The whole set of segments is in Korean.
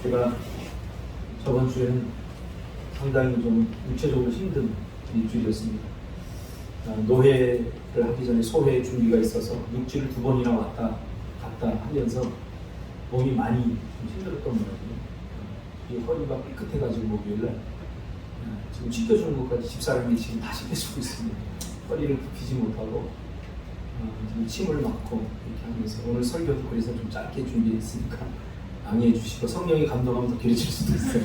제가 저번 주에는 상당히 좀 육체적으로 힘든 일주일이었습니다. 노회를 하기 전에 소회 준비가 있어서 육지를 2번이나 왔다 갔다 하면서 몸이 많이 좀 힘들었던 거거든요. 이 허리가 삐끗해가지고 목요일날 지금 씻겨주는 것까지 집사람이 지금 다 씻겨주고 있습니다. 허리를 굽히지 못하고 지금 침을 맞고 이렇게 하면서 오늘 설교도 그래서 좀 짧게 준비했으니까 양해해 주시고 성령이 감동하면 더 길어질 수도 있어요.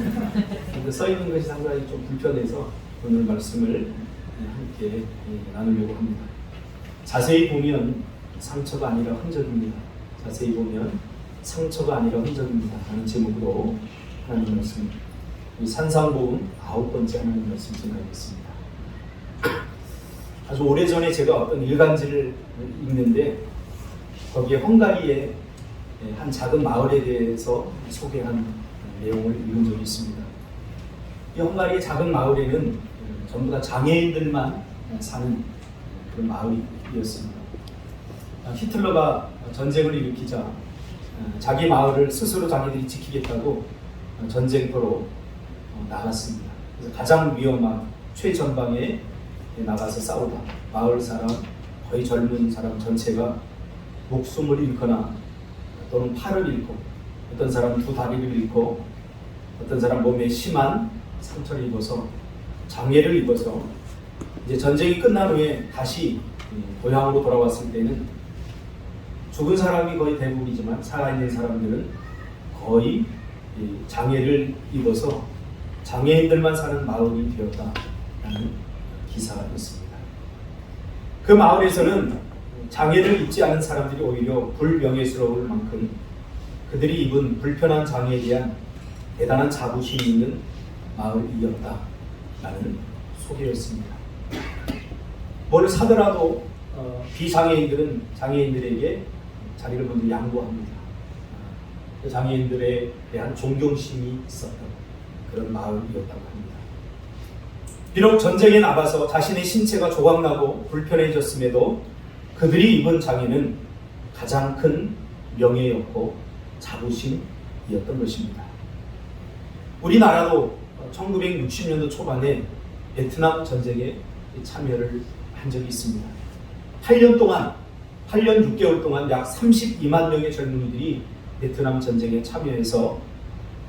근데 써 있는 것이 상당히 좀 불편해서 오늘 말씀을 함께 나누려고 합니다. 자세히 보면 상처가 아니라 흔적입니다. 자세히 보면 상처가 아니라 흔적입니다. 라는 제목으로 하나님 말씀, 이 산상복음 9번째 하나님 말씀 전하겠습니다. 아주 오래전에 제가 어떤 일간지를 읽는데 거기에 헝가리의 한 작은 마을에 대해서 소개한 내용을 읽은 적이 있습니다. 이 헝가리의 작은 마을에는 전부 다 장애인들만 사는 그런 마을이었습니다. 히틀러가 전쟁을 일으키자 자기 마을을 스스로 자기들이 지키겠다고 전쟁터로 나갔습니다. 그래서 가장 위험한 최전방에 나가서 싸우다 마을 사람, 거의 젊은 사람 전체가 목숨을 잃거나 또는 팔을 잃고 어떤 사람은 2 다리를 잃고 어떤 사람 몸에 심한 상처를 입어서 장애를 입어서 이제 전쟁이 끝난 후에 다시 고향으로 돌아왔을 때는 죽은 사람이 거의 대부분이지만 살아있는 사람들은 거의 장애를 입어서 장애인들만 사는 마을이 되었다라는 기사가 있습니다. 그 마을에서는 장애를 입지 않은 사람들이 오히려 불명예스러울 만큼 그들이 입은 불편한 장애에 대한 대단한 자부심이 있는 마을이었다라는 소개였습니다. 뭘 사더라도 비장애인들은 장애인들에게 자리를 먼저 양보합니다. 그 장애인들에 대한 존경심이 있었던 그런 마을이었다고 합니다. 비록 전쟁에 나가서 자신의 신체가 조각나고 불편해졌음에도 그들이 입은 장애는 가장 큰 명예였고 자부심이었던 것입니다. 우리나라도 1960년도 초반에 베트남 전쟁에 참여를 한 적이 있습니다. 8년 6개월 동안 약 32만 명의 젊은이들이 베트남 전쟁에 참여해서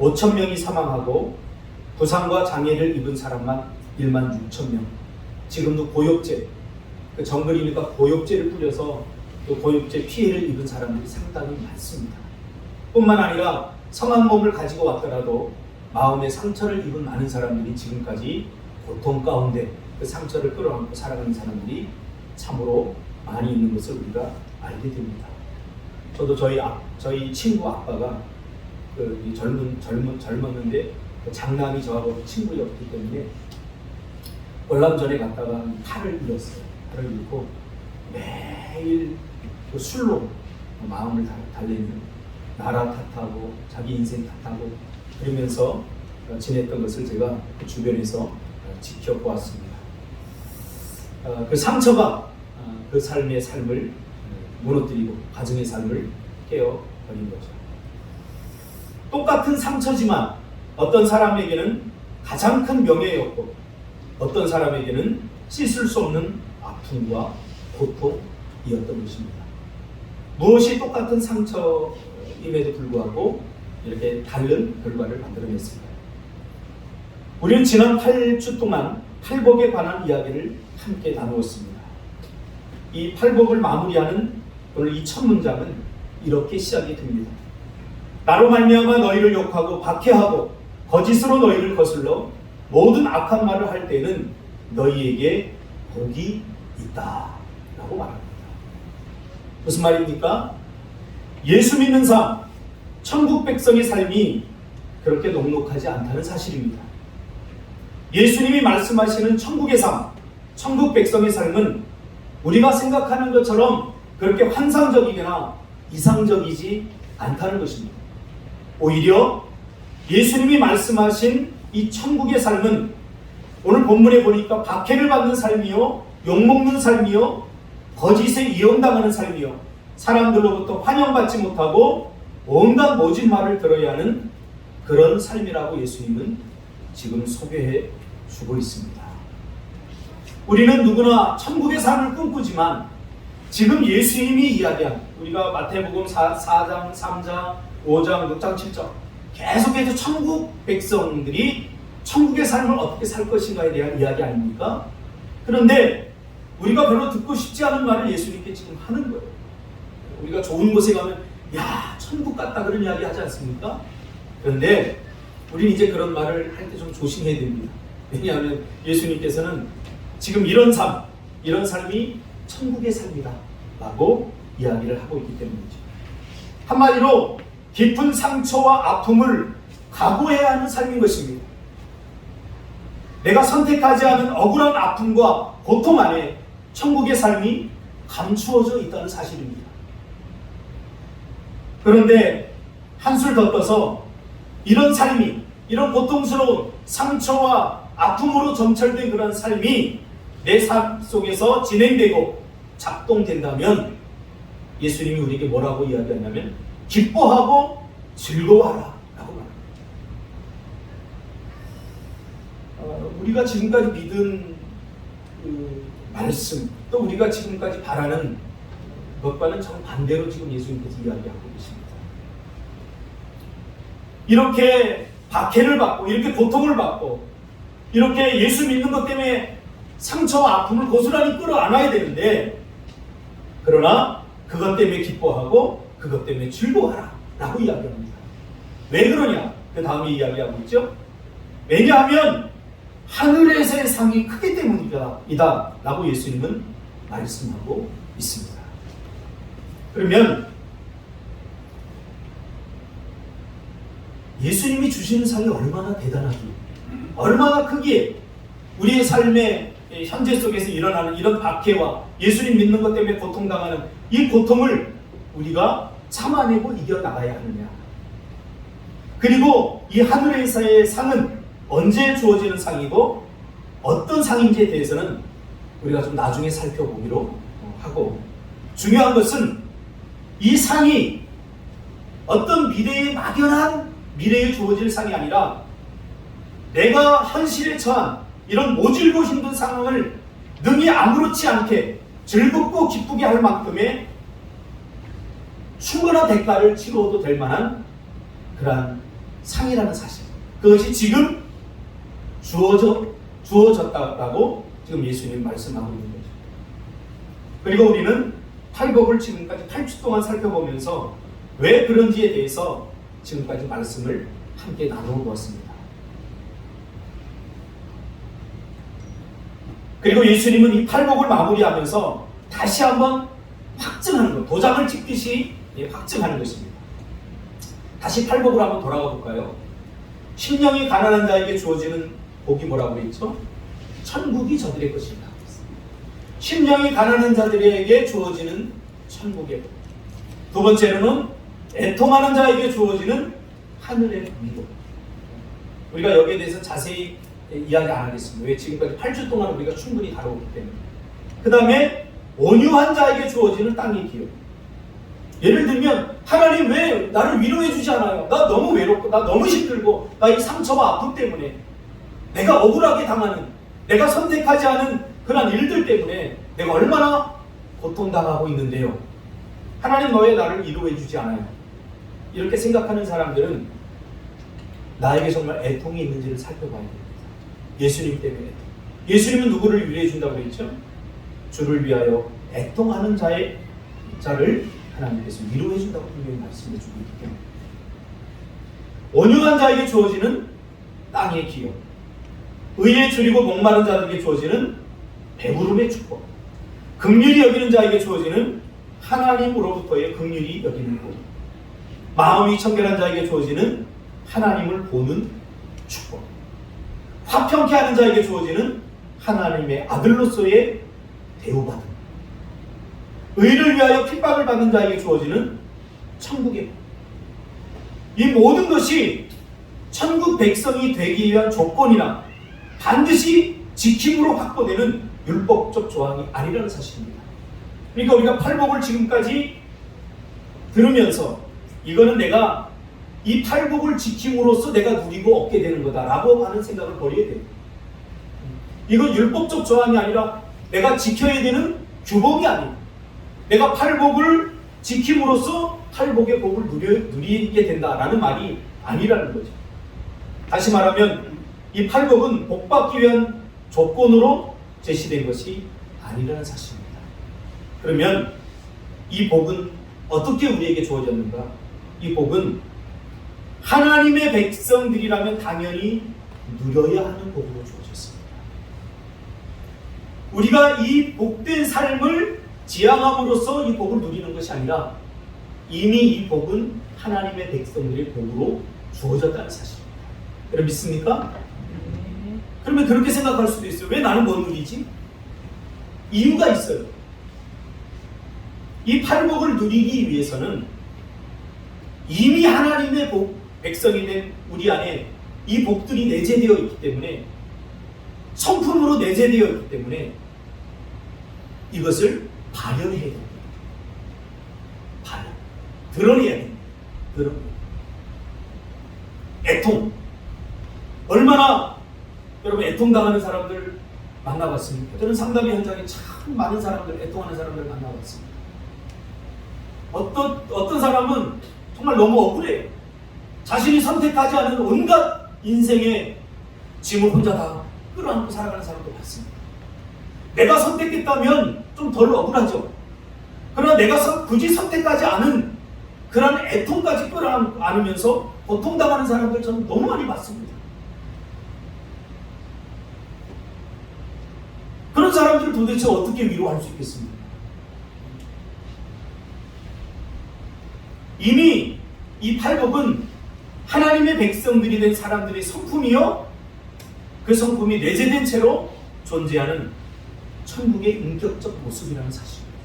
5천 명이 사망하고 부상과 장애를 입은 사람만 1만 6천 명. 지금도 고욕제, 그 정글이니까 고욕제를 뿌려서 그 고욕제 피해를 입은 사람들이 상당히 많습니다. 뿐만 아니라 성한 몸을 가지고 왔더라도 마음의 상처를 입은 많은 사람들이 지금까지 고통 가운데 그 상처를 끌어안고 살아가는 사람들이 참으로 많이 있는 것을 우리가 알게 됩니다. 저도 저희 친구 아빠가 젊었는데 그 장남이 저하고 친구였기 때문에 월남전에 갔다가 팔을 잃었어요. 팔을 잃고 매일 그 술로 마음을 달래는 나라 탓하고 자기 인생 탓하고 그러면서 지냈던 것을 제가 그 주변에서 지켜보았습니다. 그 상처가 그 삶을 무너뜨리고 가정의 삶을 깨어버린 거죠. 똑같은 상처지만 어떤 사람에게는 가장 큰 명예였고 어떤 사람에게는 씻을 수 없는 아픔과 고통이었던 것입니다. 무엇이 똑같은 상처임에도 불구하고 이렇게 다른 결과를 만들어냈습니다. 우리는 지난 8주 동안 팔복에 관한 이야기를 함께 나누었습니다. 이 팔복을 마무리하는 오늘 이 첫 문장은 이렇게 시작이 됩니다. 나로 말미암아 너희를 욕하고 박해하고 거짓으로 너희를 거슬러 모든 악한 말을 할 때는 너희에게 복이 있다 라고 말합니다. 무슨 말입니까? 예수 믿는 삶, 천국 백성의 삶이 그렇게 녹록하지 않다는 사실입니다. 예수님이 말씀하시는 천국의 삶, 천국 백성의 삶은 우리가 생각하는 것처럼 그렇게 환상적이거나 이상적이지 않다는 것입니다. 오히려 예수님이 말씀하신 이 천국의 삶은 오늘 본문에 보니까 박해를 받는 삶이요, 욕먹는 삶이요, 거짓에 이용당하는 삶이요, 사람들로부터 환영받지 못하고 온갖 모진 말을 들어야 하는 그런 삶이라고 예수님은 지금 소개해 주고 있습니다. 우리는 누구나 천국의 삶을 꿈꾸지만 지금 예수님이 이야기한, 우리가 마태복음 4장, 3장, 5장, 6장, 7장 계속해서 천국 백성들이 천국의 삶을 어떻게 살 것인가에 대한 이야기 아닙니까? 그런데 우리가 별로 듣고 싶지 않은 말을 예수님께 지금 하는 거예요. 우리가 좋은 곳에 가면 야, 천국 같다 그런 이야기 하지 않습니까? 그런데 우리는 이제 그런 말을 할 때 좀 조심해야 됩니다. 왜냐하면 예수님께서는 지금 이런 삶이 천국의 삶이다 라고 이야기를 하고 있기 때문이죠. 한마디로 깊은 상처와 아픔을 각오해야 하는 삶인 것입니다. 내가 선택하지 않은 억울한 아픔과 고통 안에 천국의 삶이 감추어져 있다는 사실입니다. 그런데 한술 더 떠서 이런 삶이, 이런 고통스러운 상처와 아픔으로 점철된 그런 삶이 내 삶 속에서 진행되고 작동된다면 예수님이 우리에게 뭐라고 이야기하냐면 기뻐하고 즐거워하라 라고 말합니다. 우리가 지금까지 믿은 그 말씀, 또 우리가 지금까지 바라는 것과는 정반대로 지금 예수님께서 이야기하고 계십니다. 이렇게 박해를 받고 이렇게 고통을 받고 이렇게 예수 믿는 것 때문에 상처와 아픔을 고스란히 끌어안아야 되는데, 그러나 그것 때문에 기뻐하고 그것 때문에 즐거워하라 라고 이야기합니다. 왜 그러냐? 그 다음에 이야기하고 있죠. 왜냐하면 하늘에서의 상이 크기 때문이다 라고 예수님은 말씀하고 있습니다. 그러면 예수님이 주시는 상이 얼마나 대단하기에, 얼마나 크기에 우리의 삶의 현재 속에서 일어나는 이런 박해와 예수님 믿는 것 때문에 고통당하는 이 고통을 우리가 참아내고 이겨나가야 하느냐. 그리고 이 하늘에서의 상은 언제 주어지는 상이고 어떤 상인지에 대해서는 우리가 좀 나중에 살펴보기로 하고, 중요한 것은 이 상이 어떤 미래에 막연한 미래에 주어질 상이 아니라 내가 현실에 처한 이런 모질고 힘든 상황을 능히 아무렇지 않게 즐겁고 기쁘게 할 만큼의 충분한 대가를 치러도 될 만한 그러한 상이라는 사실, 그것이 지금 주어졌다라고 지금 예수님 말씀하고 있는 거죠. 그리고 우리는 팔복을 지금까지 8주 동안 살펴보면서 왜 그런지에 대해서 지금까지 말씀을 함께 나누어 보았습니다. 그리고 예수님은 이 팔복을 마무리하면서 다시 한번 확증하는 것, 도장을 찍듯이 확증하는 것입니다. 다시 팔복으로 한번 돌아가 볼까요? 심령이 가난한 자에게 주어지는 복이 뭐라고 그랬죠? 천국이 저들의 것이다. 심령이 가난한 자들에게 주어지는 천국의 복. 두 번째로는 애통하는 자에게 주어지는 하늘의 복이고, 우리가 여기에 대해서 자세히 이야기 안 하겠습니다. 왜? 지금까지 8주 동안 우리가 충분히 다루었기 때문에. 그 다음에 온유한 자에게 주어지는 땅의 기업. 예를 들면 하나님 왜 나를 위로해 주지 않아요? 나 너무 외롭고 나 너무 힘들고 나 이 상처와 아픔 때문에, 내가 억울하게 당하는, 내가 선택하지 않은 그런 일들 때문에 내가 얼마나 고통당하고 있는데요, 하나님 너 왜 나를 위로해 주지 않아요? 이렇게 생각하는 사람들은 나에게 정말 애통이 있는지를 살펴봐야 됩니다. 예수님 때문에. 예수님은 누구를 위로해 준다고 했죠? 주를 위하여 애통하는 자를 하나님께서 위로해 준다고 분명히 말씀해 주고 있기 때문에. 온유한 자에게 주어지는 땅의 기업, 의에 줄이고 목마른 자들에게 주어지는 배부름의 축복, 긍휼히 여기는 자에게 주어지는 하나님으로부터의 긍휼히 여기는 복, 마음이 청결한 자에게 주어지는 하나님을 보는 축복, 화평케 하는 자에게 주어지는 하나님의 아들로서의 대우받음, 의를 위하여 핍박을 받는 자에게 주어지는 천국의 복. 이 모든 것이 천국 백성이 되기 위한 조건이나 반드시 지킴으로 확보되는 율법적 조항이 아니라는 사실입니다. 그러니까 우리가 팔복을 지금까지 들으면서 이거는 내가 이 팔복을 지킴으로써 내가 누리고 얻게 되는 거다라고 하는 생각을 버려야 돼요. 이건 율법적 조항이 아니라 내가 지켜야 되는 규범이 아니에요. 내가 팔복을 지킴으로써 팔복의 복을 누리게 된다라는 말이 아니라는 거죠. 다시 말하면 이 팔복은 복받기 위한 조건으로 제시된 것이 아니라는 사실입니다. 그러면 이 복은 어떻게 우리에게 주어졌는가? 이 복은 하나님의 백성들이라면 당연히 누려야 하는 복으로 주어졌습니다. 우리가 이 복된 삶을 지향함으로써 이 복을 누리는 것이 아니라 이미 이 복은 하나님의 백성들의 복으로 주어졌다는 사실입니다. 여러분 믿습니까? 그러면 그렇게 생각할 수도 있어요. 왜 나는 못 누리지? 이유가 있어요. 이 팔복을 누리기 위해서는 이미 하나님의 백성이 된 우리 안에 이 복들이 내재되어 있기 때문에, 성품으로 내재되어 있기 때문에 이것을 발현해야 됩니다. 발현. 드러내야 됩니다. 드러내. 애통. 얼마나 여러분 애통당하는 사람들 만나봤습니까? 저는 상담의 현장에 참 많은 사람들, 애통하는 사람들 만나봤습니다. 어떤 사람은 정말 너무 억울해요. 자신이 선택하지 않은 온갖 인생의 짐을 혼자 다 끌어안고 살아가는 사람도 봤습니다. 내가 선택했다면 좀 덜 억울하죠. 그러나 내가 굳이 선택하지 않은 그런 애통까지 끌어안으면서 고통당하는 사람들 저는 너무 많이 봤습니다. 그런 사람들을 도대체 어떻게 위로할 수 있겠습니까? 이미 이 팔복은 하나님의 백성들이 된 사람들의 성품이요, 그 성품이 내재된 채로 존재하는 천국의 인격적 모습이라는 사실입니다.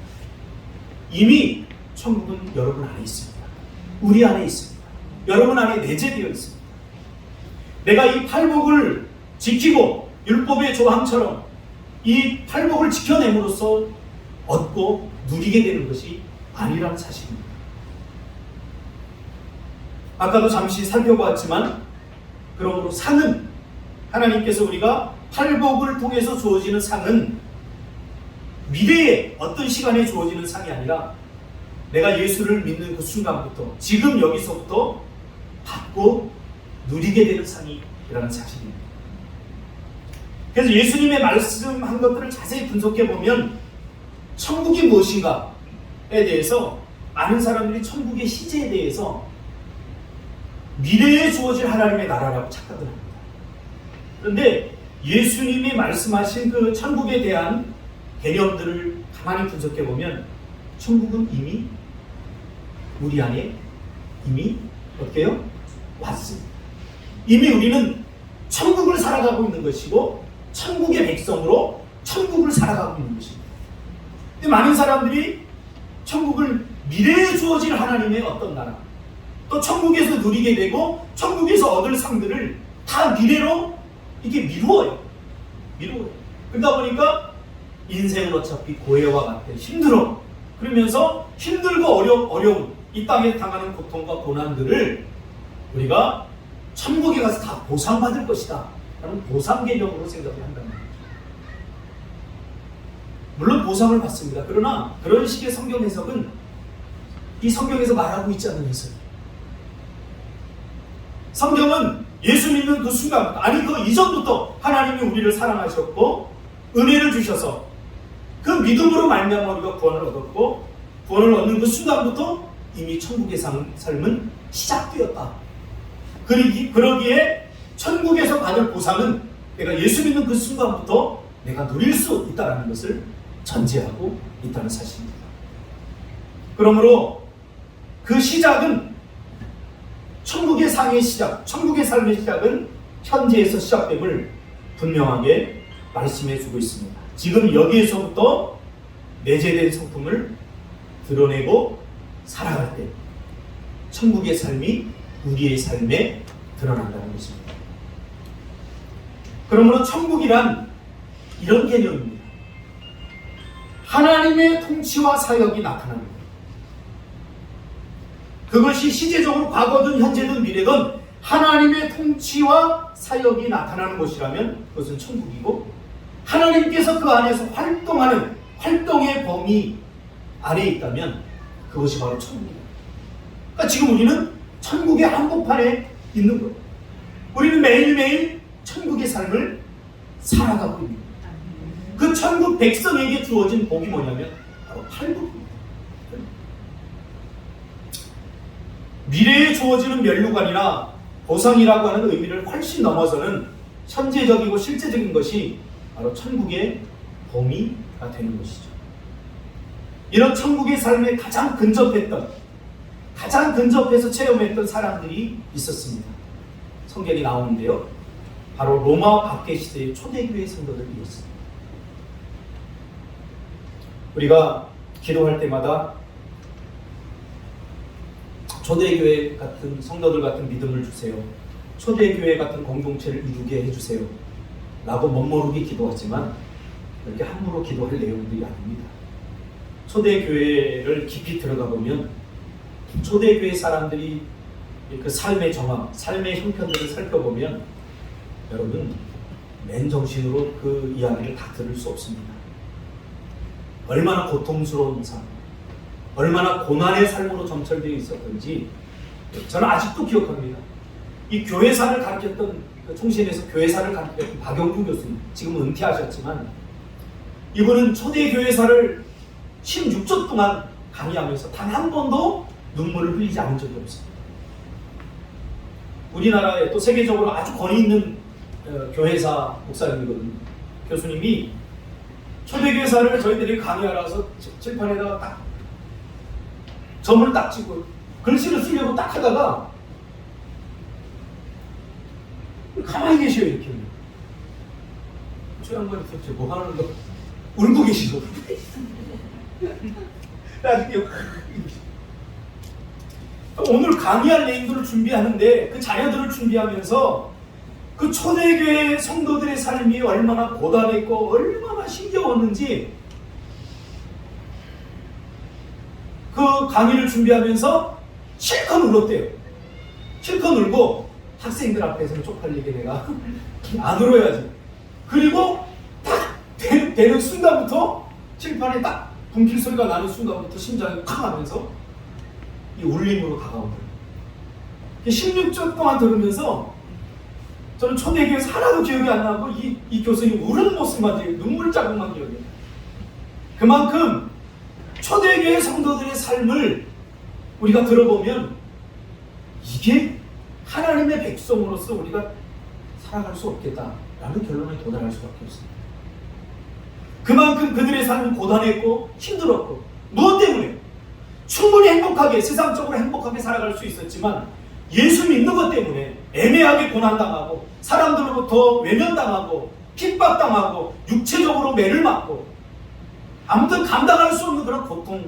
이미 천국은 여러분 안에 있습니다. 우리 안에 있습니다. 여러분 안에 내재되어 있습니다. 내가 이 팔복을 지키고 율법의 조항처럼 이 팔복을 지켜냄으로써 얻고 누리게 되는 것이 아니라는 사실입니다. 아까도 잠시 살펴보았지만, 그러므로 상은, 하나님께서 우리가 팔복을 통해서 주어지는 상은 미래에 어떤 시간에 주어지는 상이 아니라 내가 예수를 믿는 그 순간부터, 지금 여기서부터 받고 누리게 되는 상이라는 사실입니다. 그래서 예수님의 말씀한 것들을 자세히 분석해 보면 천국이 무엇인가에 대해서 많은 사람들이 천국의 시제에 대해서 미래에 주어질 하나님의 나라라고 착각을 합니다. 그런데 예수님이 말씀하신 그 천국에 대한 개념들을 가만히 분석해 보면 천국은 이미 우리 안에 이미 어때요? 왔습니다. 이미 우리는 천국을 살아가고 있는 것이고 천국의 백성으로 천국을 살아가고 있는 것입니다. 근데 많은 사람들이 천국을 미래에 주어질 하나님의 어떤 나라, 또 천국에서 누리게 되고 천국에서 얻을 상들을 다 미래로 이게 미루어요. 그러다 보니까 인생은 어차피 고해와 같아, 힘들어. 그러면서 힘들고 어려운 이 땅에 당하는 고통과 고난들을 우리가 천국에 가서 다 보상받을 것이다 라는 보상 개념으로 생각을 한다는 거죠. 물론 보상을 받습니다. 그러나 그런 식의 성경 해석은 이 성경에서 말하고 있지 않은 해석이에요. 성경은 예수 믿는 그 순간부터, 아니 그 이전부터 하나님이 우리를 사랑하셨고 은혜를 주셔서 그 믿음으로 말미암아 우리가 구원을 얻었고, 구원을 얻는 그 순간부터 이미 천국의 삶은 시작되었다. 그러기에 천국에서 받을 보상은 내가 예수 믿는 그 순간부터 내가 누릴 수 있다는 것을 전제하고 있다는 사실입니다. 그러므로 그 시작은, 천국의 상의 시작, 천국의 삶의 시작은 현재에서 시작됨을 분명하게 말씀해 주고 있습니다. 지금 여기에서부터 내재된 성품을 드러내고 살아갈 때 천국의 삶이 우리의 삶에 드러난다는 것입니다. 그러므로 천국이란 이런 개념입니다. 하나님의 통치와 사역이 나타납니다. 그것이 시제적으로 과거든 현재든 미래든 하나님의 통치와 사역이 나타나는 것이라면 그것은 천국이고, 하나님께서 그 안에서 활동하는 활동의 범위 안에 있다면 그것이 바로 천국입니다. 그러니까 지금 우리는 천국의 한복판에 있는 거예요. 우리는 매일매일 천국의 삶을 살아가고 있는 거예요. 그 천국 백성에게 주어진 복이 뭐냐면 바로 팔복입니다. 미래에 주어지는 면류관이나 보상이라고 하는 의미를 훨씬 넘어서는 현재적이고 실제적인 것이 바로 천국의 범위가 되는 것이죠. 이런 천국의 삶에 가장 근접해서 체험했던 사람들이 있었습니다. 성경이 나오는데요. 바로 로마 박해 시대의 초대교회 성도들이었습니다. 우리가 기도할 때마다 초대교회 같은 성도들 같은 믿음을 주세요, 초대교회 같은 공동체를 이루게 해주세요 라고 멋모르게 기도하지만 이렇게 함부로 기도할 내용들이 아닙니다. 초대교회를 깊이 들어가 보면 초대교회 사람들이 그 삶의 정황, 삶의 형편들을 살펴보면 여러분 맨정신으로 그 이야기를 다 들을 수 없습니다. 얼마나 고통스러운 삶, 얼마나 고난의 삶으로 점철되어 있었던지 저는 아직도 기억합니다. 이 교회사를 가르쳤던, 총신에서 교회사를 가르쳤던 박영규 교수님, 지금은 은퇴하셨지만 이분은 초대교회사를 16주 동안 강의하면서 단 한 번도 눈물을 흘리지 않은 적이 없습니다. 우리나라에 또 세계적으로 아주 권위 있는 교회사 목사님이거든요. 교수님이 초대교회사를 저희들이 강의하러서 칠판에다가 딱 점을 딱 찍고 글씨를 쓰려고 딱 하다가 가만히 계셔요. 이렇게 저 양반이 도대체 뭐 하는 거 울고 계시고 나중에 오늘 강의할 내용들을 준비하는데 그 자녀들을 준비하면서 그 초대교회 성도들의 삶이 얼마나 고단했고 얼마나 힘겨웠는지 그 강의를 준비하면서 실컷 울었대요. 실컷 울고 학생들 앞에서는 쪽팔리게 내가 안 울어야지. 그리고 딱 되는 순간부터 칠판에 딱 분필 소리가 나는 순간부터 심장이 팍 하면서 이 울림으로 다가오더라고요. 16주 동안 들으면서 저는 초대교회에서 하나도 기억이 안 나고 이 교수님 우는 모습만 기억해요. 눈물 자국만 기억해요. 그만큼 초대교회 성도들의 삶을 우리가 들어보면 이게 하나님의 백성으로서 우리가 살아갈 수 없겠다라는 결론에 도달할 수밖에 없습니다. 그만큼 그들의 삶은 고단했고 힘들었고, 무엇 때문에? 충분히 행복하게, 세상적으로 행복하게 살아갈 수 있었지만 예수 믿는 것 때문에 애매하게 고난당하고 사람들로부터 외면당하고 핍박당하고 육체적으로 매를 맞고 아무튼 감당할 수 없는 그런 고통의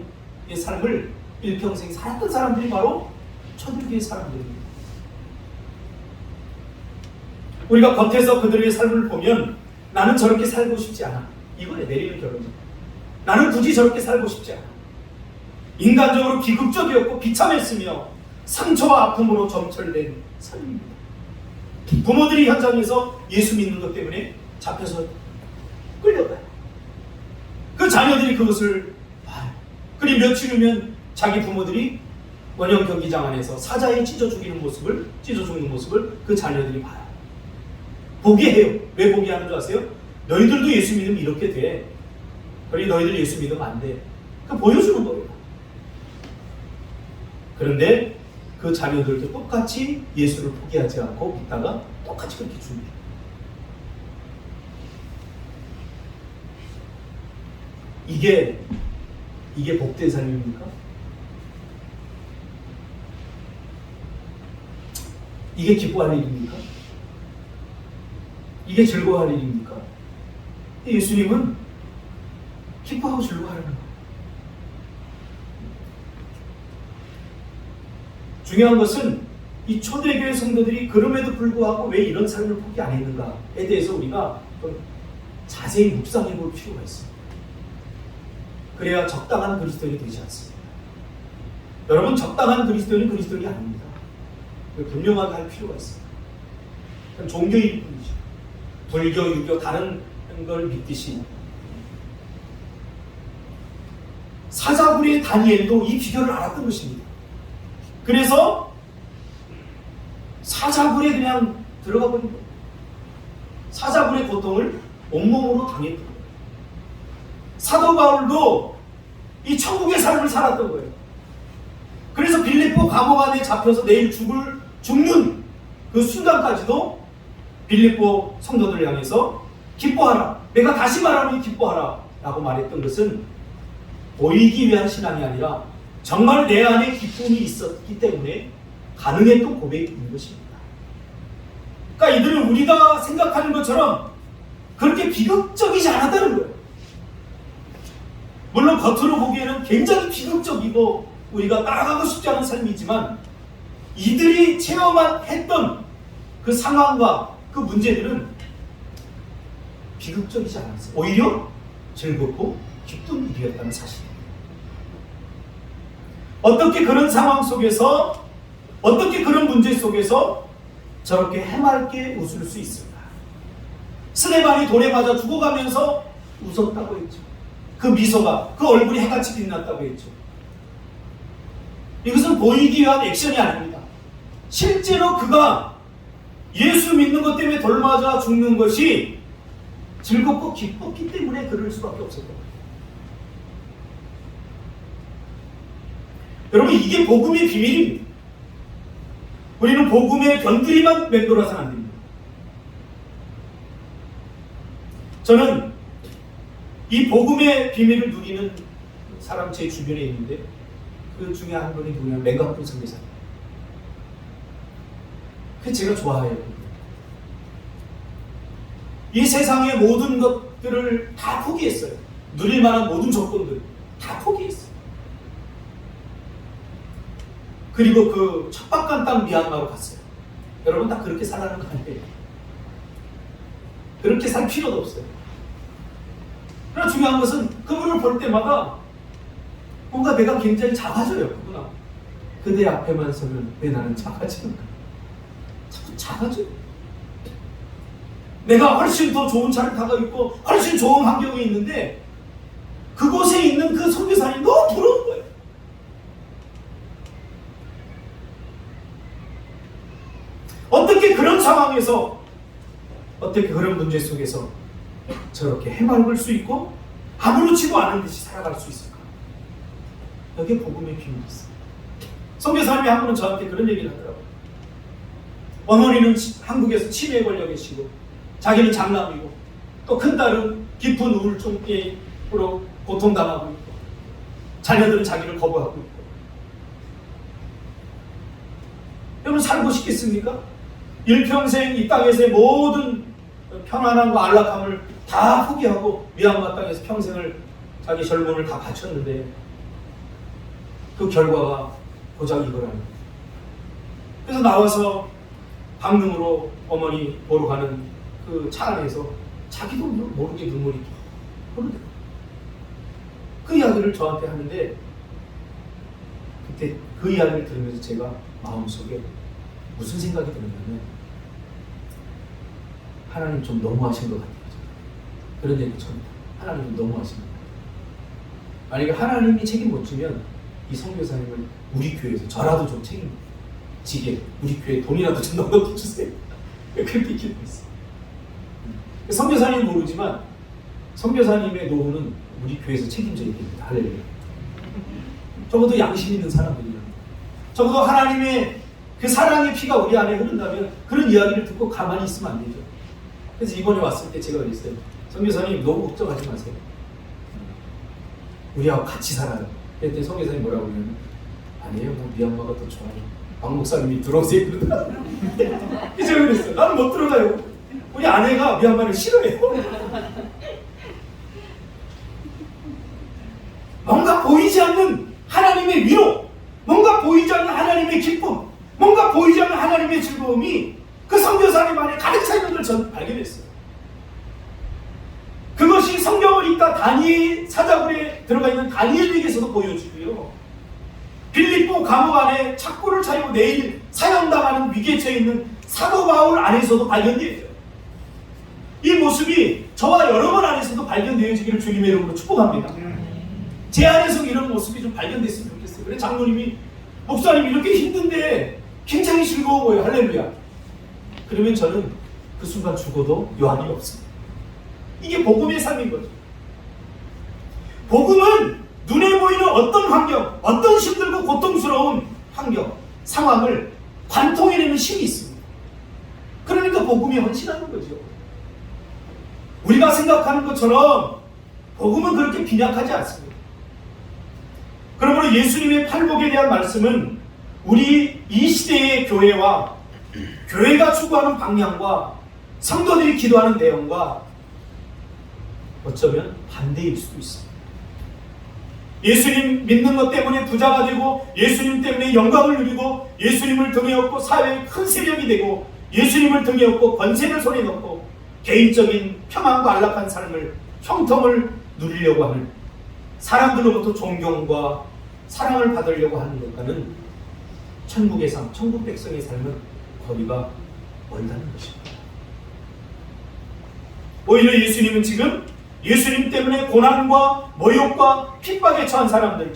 삶을 일평생 살았던 사람들이 바로 초대교회 사람들입니다. 우리가 겉에서 그들의 삶을 보면 나는 저렇게 살고 싶지 않아, 이거에 내리는 결론입니다. 나는 굳이 저렇게 살고 싶지 않아. 인간적으로 비극적이었고 비참했으며 상처와 아픔으로 점철된 삶입니다. 부모들이 현장에서 예수 믿는 것 때문에 잡혀서 끌려가요. 그 자녀들이 그것을 봐요. 그리고 며칠 후면 자기 부모들이 원형 경기장 안에서 사자에 찢어 죽는 모습을 그 자녀들이 봐요. 보게 해요. 왜 보게 하는 줄 아세요? 너희들도 예수 믿으면 이렇게 돼. 그러니 너희들 예수 믿으면 안 돼. 그 보여주는 거예요. 그런데 그 자녀들도 똑같이 예수를 포기하지 않고 믿다가 똑같이 그렇게 죽습니다. 이게 복된 삶입니까? 이게 기뻐할 일입니까? 이게 즐거워할 일입니까? 예수님은 기뻐하고 즐거워하는 거예요. 중요한 것은 이 초대교회 성도들이 그럼에도 불구하고 왜 이런 삶을 포기 안 했는가에 대해서 우리가 좀 자세히 묵상해 볼 필요가 있습니다. 그래야 적당한 그리스도인이 되지 않습니다. 여러분, 적당한 그리스도인은 그리스도인이 아닙니다. 분명하게 할 필요가 있습니다. 종교일 뿐이죠. 불교, 유교 다른 걸 믿듯이 사자굴의 다니엘도 이 비결을 알았던 것입니다. 그래서 사자굴에 그냥 들어가 버린 거예요. 사자굴의 고통을 온몸으로 당했던 거예요. 사도 바울도 이 천국의 삶을 살았던 거예요. 그래서 빌립보 감옥 안에 잡혀서 내일 죽는 그 순간까지도 빌립보 성도들을 향해서 기뻐하라, 내가 다시 말하노니 기뻐하라 라고 말했던 것은 보이기 위한 신앙이 아니라 정말 내 안에 기쁨이 있었기 때문에 가능했던 고백인 것입니다. 그러니까 이들은 우리가 생각하는 것처럼 그렇게 비극적이지 않았다는 거예요. 물론 겉으로 보기에는 굉장히 비극적이고 우리가 따라가고 싶지 않은 삶이지만 이들이 체험했던 그 상황과 그 문제들은 비극적이지 않았어요. 오히려 즐겁고 기쁜 일이었다는 사실입니다. 어떻게 그런 상황 속에서, 어떻게 그런 문제 속에서 저렇게 해맑게 웃을 수 있을까? 스데반이 돌에 맞아 죽어가면서 웃었다고 했죠. 그 미소가, 그 얼굴이 해같이 빛났다고 했죠. 이것은 보이기 위한 액션이 아닙니다. 실제로 그가 예수 믿는 것 때문에 돌 맞아 죽는 것이 즐겁고 기뻤기 때문에 그럴 수밖에 없었던 거예요. 여러분, 이게 복음의 비밀입니다. 우리는 복음의 변두리만 맴돌아서는 안 됩니다. 저는 이 복음의 비밀을 누리는 사람 제 주변에 있는데 그 중에 한 분이 누구냐면 맹각분 선교사님. 그 제가 좋아해요. 이 세상의 모든 것들을 다 포기했어요. 누릴 만한 모든 조건들 다 포기했어요. 그리고 그 척박한 땅 미얀마로 갔어요. 여러분, 다 그렇게 살라는 거 아니에요. 그렇게 살 필요도 없어요. 그러나 중요한 것은 그분을 볼 때마다 뭔가 내가 굉장히 작아져요. 그구나. 그대 앞에만 서면 왜 나는 작아지는가? 자꾸 작아져요. 내가 훨씬 더 좋은 차를 타고 있고 훨씬 좋은 환경에 있는데 그곳에 있는 그 선교사님이 너무 부러운 거예요. 어떻게 그런 상황에서, 어떻게 그런 문제 속에서 저렇게 해맑을 수 있고 아무렇지도 않은 듯이 살아갈 수 있을까? 여기에 복음의 비밀이 있어요. 선교사님이 한 분은 저한테 그런 얘기를 하더라고요. 어머니는 한국에서 치매에 걸려 계시고 자기는 장남이고 또 큰딸은 깊은 우울증으로 고통당하고 있고 자녀들은 자기를 거부하고 있고. 여러분, 살고 싶겠습니까? 일평생 이 땅에서의 모든 편안함과 안락함을 다 포기하고 미얀마 땅에서 평생을 자기 젊음을 다 바쳤는데 그 결과가 고작 이거라는. 그래서 나와서 강릉으로 어머니 보러 가는 그 차 안에서 자기도 모르게 눈물이 흐르더라고요. 그 이야기를 저한테 하는데 그때 그 이야기를 들으면서 제가 마음속에 무슨 생각이 들었냐면 하나님 좀 너무하신 것 같아요. 그런 얘기 처음. 하나님 좀 너무하신 것 같아요. 만약에 하나님이 책임 못 지면 이 선교사님을 우리 교회에서 저라도 좀 책임지게 우리 교회에 돈이라도 좀 넣어주세요. 그렇게 기도했어요. 선교사님은 모르지만 선교사님의 노후는 우리 교회에서 책임져야 됩니다. 할렐루야. 적어도 양심 있는 사람들이야. 적어도 하나님의 그 사랑의 피가 우리 안에 흐른다면 그런 이야기를 듣고 가만히 있으면 안 되죠. 그래서 이번에 왔을 때 제가 그랬어요. 선교사님, 너무 걱정하지 마세요. 우리하고 같이 살아요. 그랬더니 선교사님 뭐라고 그러냐면 아니에요, 뭐 미얀마가 더 좋아요. 박 목사님이 들어오세요. 제가 그랬어요. 나는 못 들어가요. 우리 아내가 미얀마를 싫어해요. 뭔가 보이지 않는 하나님의 위로, 뭔가 보이지 않는 하나님의 기쁨, 뭔가 보이지 않는 하나님의 즐거움이 그 선교사님 안에 가득 차 있는 걸 전 발견했어요. 그것이 성경을 읽다 다니엘 사자굴에 들어가 있는 다니엘에게서도 보여지고요. 빌립보 감옥 안에 착고를 차리고 내일 사형당하는 위기에 처해 있는 사도 바울 안에서도 발견되어요. 이 모습이 저와 여러분 안에서도 발견되어지기를 주님의 이름으로 축복합니다. 제 안에서 이런 모습이 좀 발견됐으면 좋겠어요. 그래 장로님이 목사님 이렇게 힘든데 굉장히 즐거워 보여요. 할렐루야. 그러면 저는 그 순간 죽어도 요한이 없습니다. 이게 복음의 삶인 거죠. 복음은 눈에 보이는 어떤 환경, 어떤 힘들고 고통스러운 환경, 상황을 관통해내는 힘이 있습니다. 그러니까 복음이 헌신하는 거죠. 우리가 생각하는 것처럼 복음은 그렇게 빈약하지 않습니다. 그러므로 예수님의 팔복에 대한 말씀은 우리 이 시대의 교회와 교회가 추구하는 방향과 성도들이 기도하는 내용과 어쩌면 반대일 수도 있습니다. 예수님 믿는 것 때문에 부자가 되고 예수님 때문에 영광을 누리고 예수님을 등에 업고 사회의 큰 세력이 되고 예수님을 등에 업고 권세를 손에 넣고 개인적인 평안과 안락한 삶을 형통을 누리려고 하는 사람들로부터 존경과 사랑을 받으려고 하는 것과는 천국의 삶, 천국 백성의 삶은 거리가 멀다는 것입니다. 오히려 예수님은 지금 예수님 때문에 고난과 모욕과 핍박에 처한 사람들,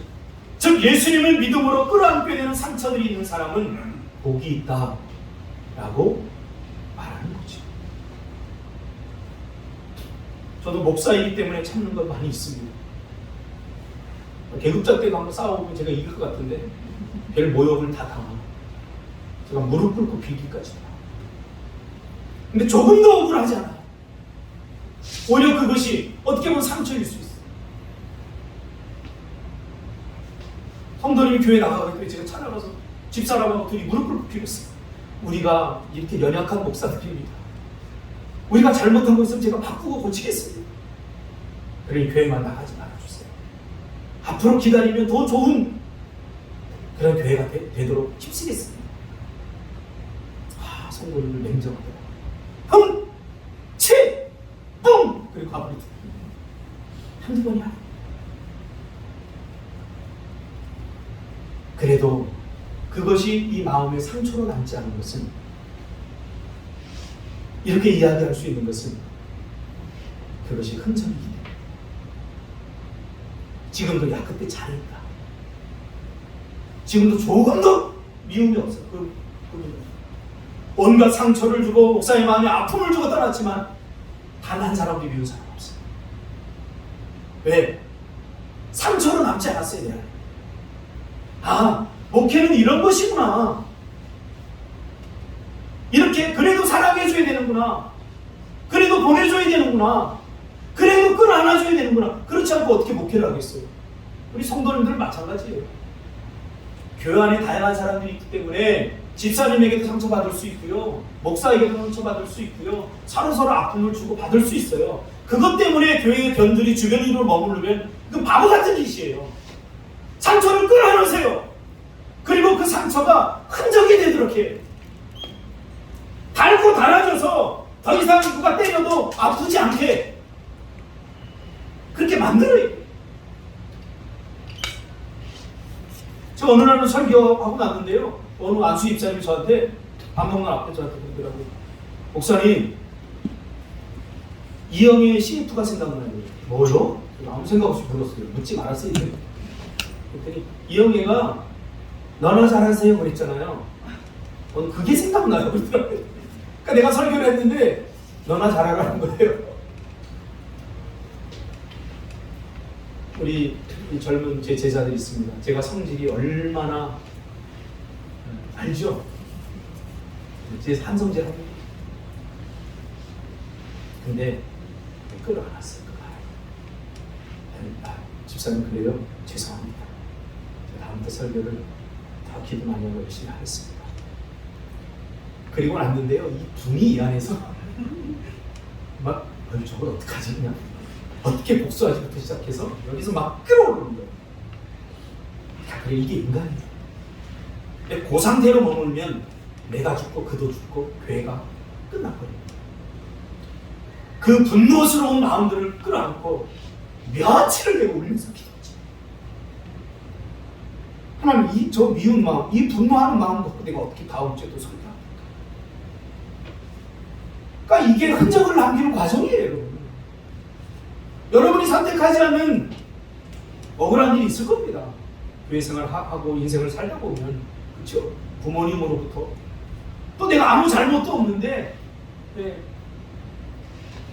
즉 예수님을 믿음으로 끌어안게 되는 상처들이 있는 사람은 복이 있다 라고 말하는 거죠. 저도 목사이기 때문에 참는 건 많이 있습니다. 계급자 때도 한번 싸워보면 제가 이길 것 같은데 별 모욕을 다 당하고 제가 무릎 꿇고 빌기까지 다. 근데 조금 더 억울하지 않아요. 오히려 그것이 어떻게 보면 상처일 수 있어요. 성도님이 교회 나가고 제가 찾아가서 집사람하고 둘이 무릎 꿇고 빌었어요. 우리가 이렇게 연약한 목사들입니다. 우리가 잘못한 거 있으면 제가 바꾸고 고치겠어요. 그러니 교회만 나가지 말아주세요. 앞으로 기다리면 더 좋은 그런 교회가 되도록 힘쓰겠습니다. 성도님을 냉정하더라고요. 뿡! 그리고 가버리죠. 한두 번이 아니에요. 그래도 그것이 이 마음의 상처로 남지 않은 것은, 이렇게 이야기할 수 있는 것은 그것이 흔적이기 때문에 지금도 야 그때 잘했다, 지금도 조금도 미움이 없어. 온갖 상처를 주고 목사의 마음에 아픔을 주고 떠났지만 단 한 사람도 미운 사람 없어요. 왜? 상처로 남지 않았어요. 내가. 아, 목회는 이런 것이구나. 이렇게 그래도 사랑해줘야 되는구나. 그래도 보내줘야 되는구나. 그래도 끌어안아줘야 되는구나. 그렇지 않고 어떻게 목회를 하겠어요? 우리 성도님들은 마찬가지예요. 교회 안에 다양한 사람들이 있기 때문에 집사님에게도 상처받을 수 있고요, 목사에게도 상처받을 수 있고요, 서로서로 아픔을 주고 받을 수 있어요. 그것 때문에 교회의 견들이 주변으로 머무르면 그 바보 같은 짓이에요. 상처를 끌어안으세요. 그리고 그 상처가 흔적이 되도록 해요. 닳고 닳아져서 더 이상 누가 때려도 아프지 않게 그렇게 만들어요. 저 어느 날은 설교하고 났는데요, 어느 안수 입사님이 저한테 방송관 앞에 저한테 그러더라고요. 목사님, 이영애의 CF2가 생각나요. 뭐요? 아무 생각 없이 물었어요. 묻지 말았어요. 그랬더니 이영애가 너나 잘하세요 그랬잖아요. 그게 생각나요. 그러더라고요. 그러니까 내가 설교를 했는데 너나 잘하라는 거예요. 우리 젊은 제 제자들이 있습니다. 제가 성질이 얼마나 알죠? 제 한성질 합니다. 근데 끌어안았어요. 집사님 그래요? 죄송합니다. 다음부터 설교를 더 기도 많이 하고 열심히 하겠습니다. 그리고 났는데요, 이 분이 이 안에서 막 저걸 어떡하지 그냥 어떻게 복수하지부터 시작해서 여기서 막 끌어오르는 거예요. 그래, 이게 인간이에요. 근데 그 상태로 머물면 내가 죽고 그도 죽고 교회가 끝나버려요. 그 분노스러운 마음들을 끌어안고 며칠을 내고 울면서 기도하죠. 하나님, 저 미운 마음, 이 분노하는 마음 갖고 내가 어떻게 다음 주에도 설교합니까? 그러니까 이게 흔적을 남기는 과정이에요, 여러분. 여러분이 선택하지 않는 억울한 일이 있을 겁니다. 교회 생활하고 인생을 살다 보면, 그렇죠? 부모님으로부터 또 내가 아무 잘못도 없는데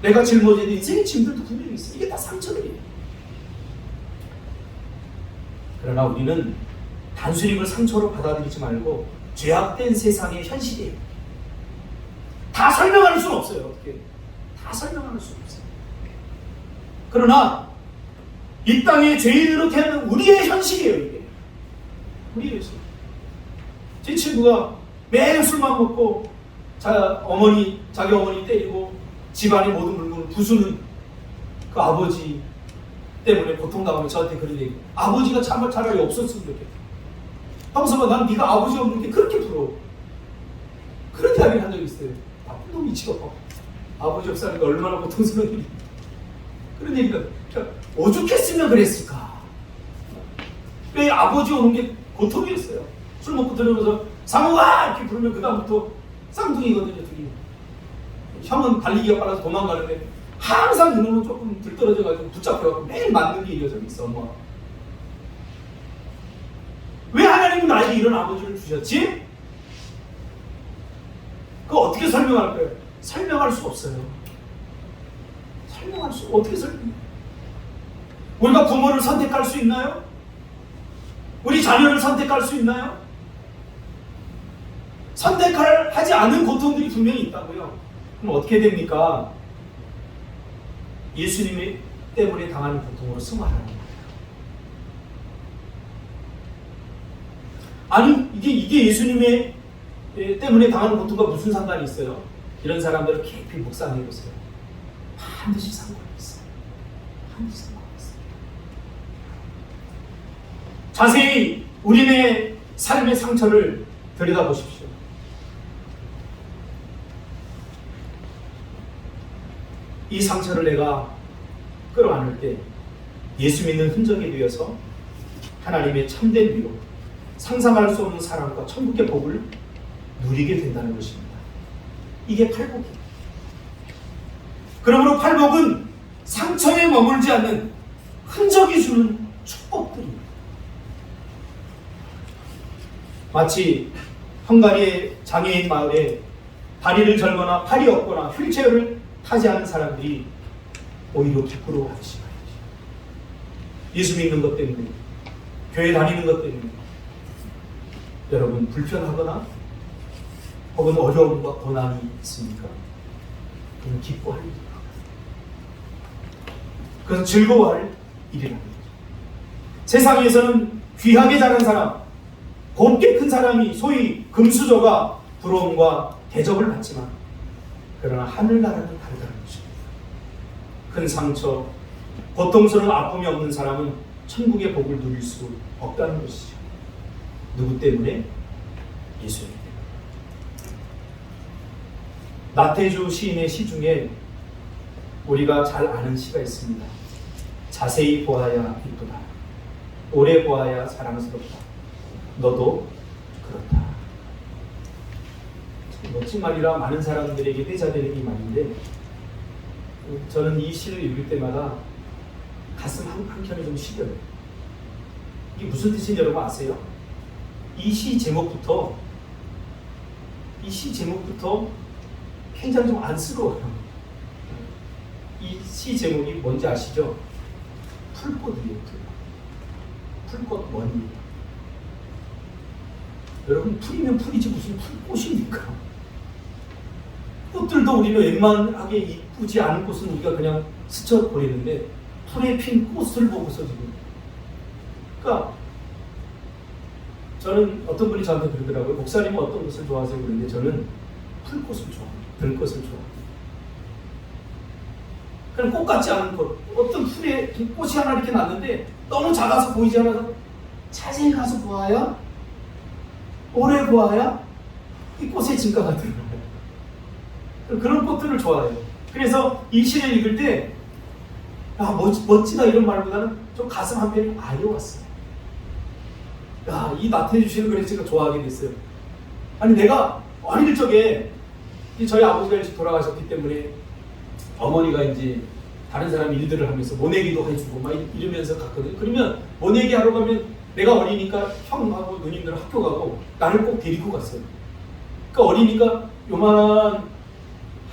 내가 짊어지는 인생의 짐들도 분명히 있어요. 이게 다 상처들이에요. 그러나 우리는 단순히 그걸 상처로 받아들이지 말고 죄악된 세상의 현실이에요. 다 설명할 수는 없어요. 어떻게? 다 설명할 수는 없어요. 그러나 이 땅에 죄인으로 태어난 우리의 현실이에요. 이게 우리의 현실. 제 친구가 매일 술만 먹고 자기 어머니 때리고 집안의 모든 물건을 부수는 그 아버지 때문에 고통당하면 저한테 그런 얘기. 아버지가 차라리 없었으면 좋겠다. 형수가 난 네가 아버지 없는 게 그렇게 부러워. 그런 이야기를 한 적이 있어요. 나쁜 놈이죠. 아버지 없다는 게 얼마나 고통스러운 일이. 그런 얘기가 오죽했으면 그랬을까. 왜 아버지 오는 게 고통이었어요. 술 먹고 들으면서 상우가 이렇게 부르면 그 다음부터 쌍둥이거든요. 둘이. 형은 달리기가 빨라서 도망가는데 항상 이놈은 조금 들떨어져가지고 붙잡혀가지고 매일 맞는 게 이어져 있어. 엄마. 왜 하나님은 나에게 이런 아버지를 주셨지? 그거 어떻게 설명할 거예요? 설명할 수 없어요. 어떻게 설명해? 우리가 부모를 선택할 수 있나요? 우리 자녀를 선택할 수 있나요? 선택하지 않은 고통들이 분명히 있다고요. 그럼 어떻게 됩니까? 예수님이 때문에 당하는 고통으로 승화하는 거예요. 아니 이게 예수님의 때문에 당하는 고통과 무슨 상관이 있어요? 이런 사람들을 깊이 묵상해 보세요. 반드시 상관이 있어요. 반드시 상관이 있어요. 자세히 우리의 삶의 상처를 들여다보십시오. 이 상처를 내가 끌어안을 때 예수 믿는 흔적에 비해서 하나님의 참된 위로, 상상할 수 없는 사랑과 천국의 복을 누리게 된다는 것입니다. 이게 팔복이에요. 그러므로 팔복은 상처에 머물지 않는 흔적이 주는 축복들입니다. 마치 헝가리의 장애인 마을에 다리를 절거나 팔이 없거나 휠체어를 타지 않은 사람들이 오히려 부끄러워하시죠. 예수 믿는 것 때문에, 교회 다니는 것 때문에 여러분 불편하거나 혹은 어려움과 고난이 있습니까? 그건 기뻐할 일이다. 그것은 즐거워할 일이라는 거죠. 세상에서는 귀하게 자란 사람, 곱게 큰 사람이 소위 금수저가 부러움과 대접을 받지만 그러나 하늘나라는 다르다는 것입니다. 큰 상처, 고통스러운 아픔이 없는 사람은 천국의 복을 누릴 수 없다는 것이죠. 누구 때문에? 예수님 때문에. 나태주 시인의 시 중에 우리가 잘 아는 시가 있습니다. 자세히 보아야 이쁘다. 오래 보아야 사랑스럽다. 너도 그렇다. 멋진 말이라 많은 사람들에게 회자되는 이 말인데 저는 이 시를 읽을 때마다 가슴 한켠이 좀 시려요. 이게 무슨 뜻인지 여러분 아세요? 이 시 제목부터 굉장히 좀 안쓰러워요. 이 시 제목이 뭔지 아시죠? 풀꽃이에요. 풀꽃 뭐니? 여러분 풀이면 풀이지 무슨 풀꽃입니까? 꽃들도 우리는 웬만하게 이쁘지 않은 꽃은 우리가 그냥 스쳐버리는데 풀에 핀 꽃을 보고서 지금 그러니까 저는 어떤 분이 저한테 그러더라고요. 목사님은 어떤 꽃을 좋아하세요? 그런데 저는 풀꽃을 좋아합니다. 들꽃을 좋아합니다. 그냥 꽃 같지 않은 꽃, 어떤 풀에 꽃이 하나 이렇게 났는데 너무 작아서 보이지 않아서 자세히 가서 보아야, 오래 보아야 이 꽃의 진가가 드러나요. 그런 꽃들을 좋아해요. 그래서 이 시를 읽을 때 멋지다 이런 말보다는 좀 가슴 한편이 아려웠어요. 야, 이 나태해 주시는 그래서 제가 좋아하게 됐어요. 아니 내가 어릴 적에 저희 아버지가 일찍 돌아가셨기 때문에 어머니가 이제 다른 사람 일들을 하면서 모내기도 해주고 막 이러면서 갔거든요. 그러면 모내기 하러 가면 내가 어리니까 형하고 누님들 학교 가고 나를 꼭 데리고 갔어요. 그러니까 어리니까 요만한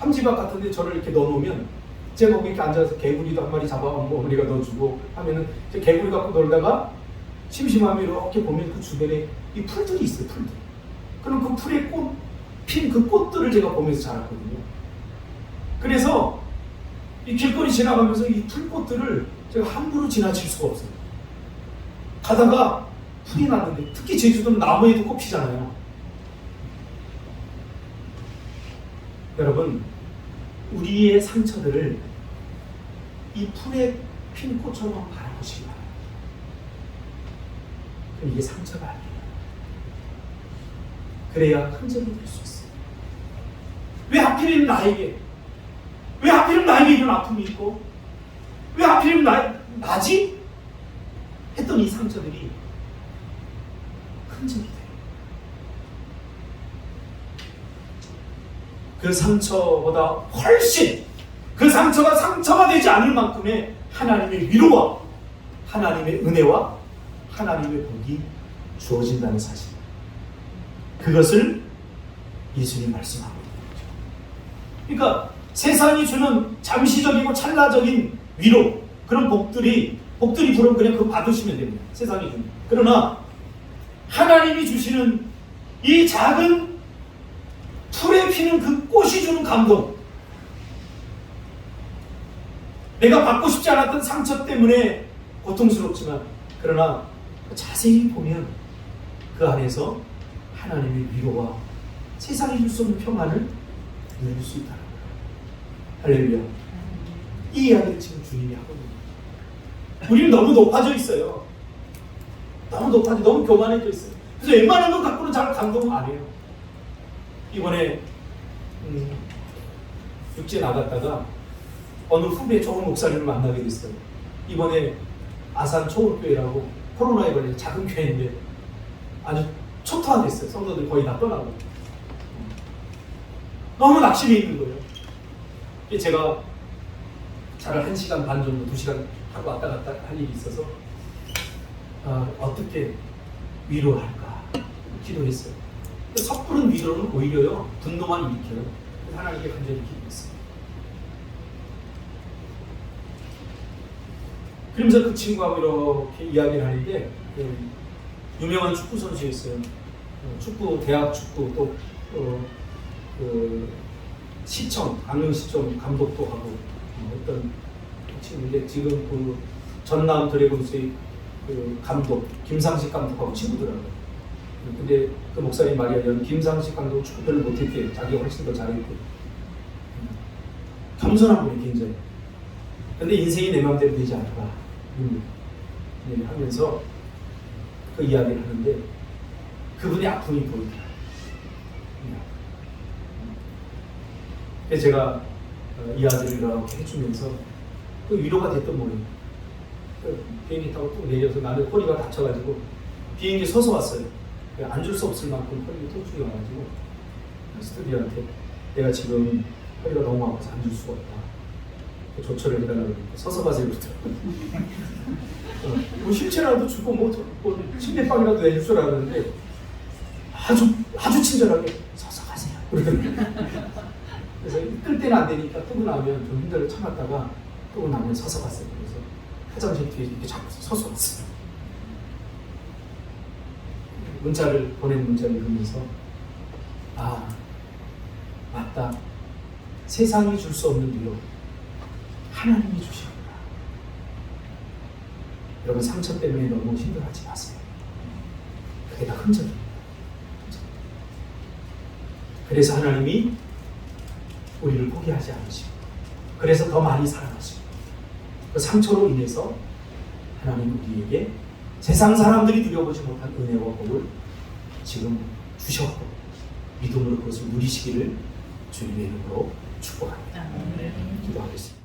함지박 같은데 저를 이렇게 넣어놓으면 제가 거기 이렇게 앉아서 개구리도 한 마리 잡아오고 어머니가 넣어주고 하면은 개구리 갖고 놀다가 심심하면 이렇게 보면 그 주변에 이 풀들이 있어요. 풀들. 그럼 그 풀에 핀 그 꽃들을 제가 보면서 자랐거든요. 그래서 이 길거리 지나가면서 이 풀꽃들을 제가 함부로 지나칠 수가 없어요. 가다가 풀이 났는데 특히 제주도는 나무에도 꽃 피잖아요. 여러분, 우리의 상처들을 이 풀에 핀 꽃처럼 바라보시기 바랍니다. 그럼 이게 상처가 아니에요. 그래야 흔적이 될 수 있어요. 왜 하필이면 나에게? 왜 하필이면 나에게 이런 아픔이 있고? 왜 하필이면 나지? 했던 이 상처들이 흔적이 돼요. 그 상처보다 훨씬 그 상처가 상처가 되지 않을 만큼의 하나님의 위로와 하나님의 은혜와 하나님의 복이 주어진다는 사실. 그것을 예수님 말씀하고 있는 거죠. 그러니까 세상이 주는 잠시적이고 찰나적인 위로, 그런 복들이 부르면 그냥 그거 받으시면 됩니다. 세상이 주는. 그러나 하나님이 주시는 이 작은 풀에 피는 그 꽃이 주는 감동, 내가 받고 싶지 않았던 상처 때문에 고통스럽지만 그러나 자세히 보면 그 안에서 하나님의 위로와 세상이 줄 수 없는 평안을 누릴 수 있다는 거예요. 할렐루야. 이 이야기를 지금 주님이 하거든요. 우리는 너무 높아져 있어요. 너무 교만해져 있어요. 그래서 웬만한 것 갖고는 잘 감동 안 해요. 이번에 육지에 나갔다가 어느 후배 좋은 목사님을 만나게 됐어요. 이번에 아산 초월교회라고 코로나에 걸려서 작은 교회인데 아주 초토화됐어요. 성도들 거의 다 떠나고 너무 낙심이 있는 거예요. 제가 차를 1시간 반 정도 2시간 하고 왔다 갔다 할 일이 있어서 어떻게 위로할까 기도했어요. 섣부른 위로는 오히려요 분노만 일으켜요. 하나님께 간절히 기도했어요. 그러면서 그 친구하고 이렇게 이야기를 하는데 유명한 축구 선수였어요. 대학 축구 또 시청, 강릉시청 감독도 하고 어떤 친구인데 지금 그 전남 드래곤스의 그 감독 김상식 감독하고 친구더라고요. 근데 그 목사님 말이야, 김상식 감독은 축구 별로 못했대. 자기가 훨씬 더 잘했대. 겸손한 분이 굉장히. 근데 인생이 내 마음대로 되지 않더라. 하면서 그 이야기를 하는데 그분의 아픔이 보이더라. 그래서 제가 이야기를 이렇게 해주면서 그 위로가 됐던 모양이에요. 비행기 타고 뚝 내려서 나는 허리가 다쳐가지고 비행기 서서 왔어요. 앉을 수 없을 만큼 허리가 통증이 와가지고 스튜디오한테 내가 지금 허리가 너무 아파서 앉을 수가 없다. 조처를 해달라고 그러니까 서서 가세요 그러더라고요. 뭐 실체라도 주고 뭐 침대방이라도 내줄 줄 알았는데 아주 친절하게 서서 가세요 그러더라고요. 그래서 끌 때는 안 되니까 끄고 나면 좀 힘들어 참았다가 끄고 나면 서서 갔어요. 그래서 화장실 뒤에 이렇게 잡고 서서 왔어요. 보낸 문자를 읽으면서 맞다. 세상이 줄 수 없는 위로 하나님이 주시는구나. 여러분 상처 때문에 너무 힘들어하지 마세요. 그게 다 흔적입니다. 그래서 하나님이 우리를 포기하지 않으시고 그래서 더 많이 사랑하시고 그 상처로 인해서 하나님은 우리에게 세상 사람들이 누려보지 못한 은혜와 복을 지금 주셨고 믿음으로 그것을 누리시기를 주님의 이름으로 축복합니다. 기도하겠습니다.